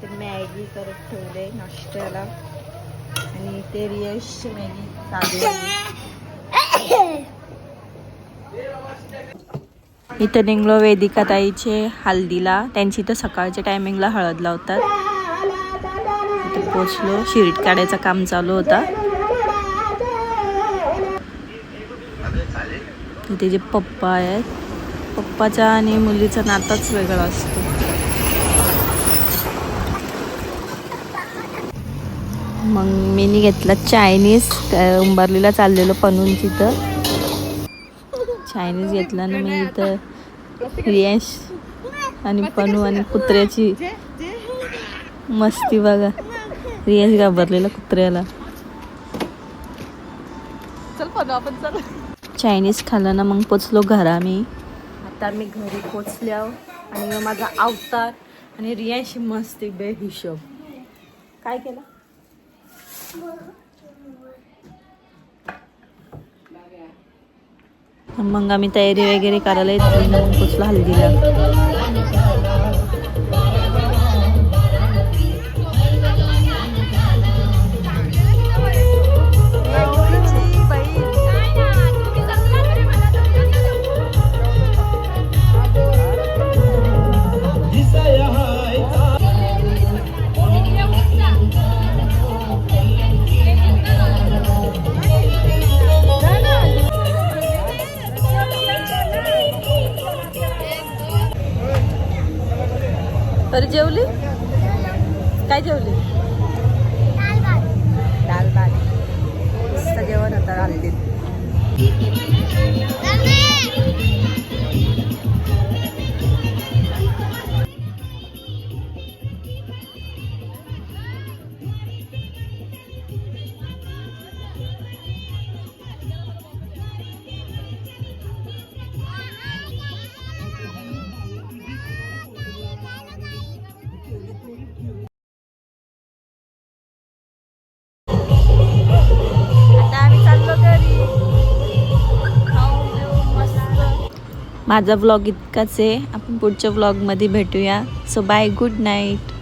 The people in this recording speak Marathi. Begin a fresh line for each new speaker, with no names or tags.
ते मॅगी करत ठेवले नाश्त्याला आणि ते रियशची मॅगी साधी इथं निघलो वेदिका ताईचे हल्दीला. त्यांची तर सकाळच्या टायमिंगला हळद लावतात. इथे पोचलो. शिर्ट काढायचं काम चालू होता. इथे जे पप्पा आहेत, पप्पाचा आणि मुलीचा नाताच वेगळा असतो. मग मी घेतला चायनीज. उंबरलीला चाललेलो पनूंची तर चायनीज घेतला ना मी. इथं रियांश आणि पनू आणि कुत्र्याची मस्ती बघा. रियांश घाबरलेला कुत्र्याला. चल पनू आपण चल. चायनीज खाल्लं ना मग पोचलो घरा. मी आता मी घरी पोचले आहो आणि माझा अवतार आणि रियांशी मस्ती बेहिशोब काय केलं. मग आम्ही तयारी वगैरे करायला येतली ना मग पोचलो हल्दीला. तर जेवली काय जेवली. दाल भात मस्त जेवण होतं हल्दीत. माझा व्लॉग इतकाच आहे. आपण पुढच्या व्लॉगमध्ये भेटूया. So bye, good night.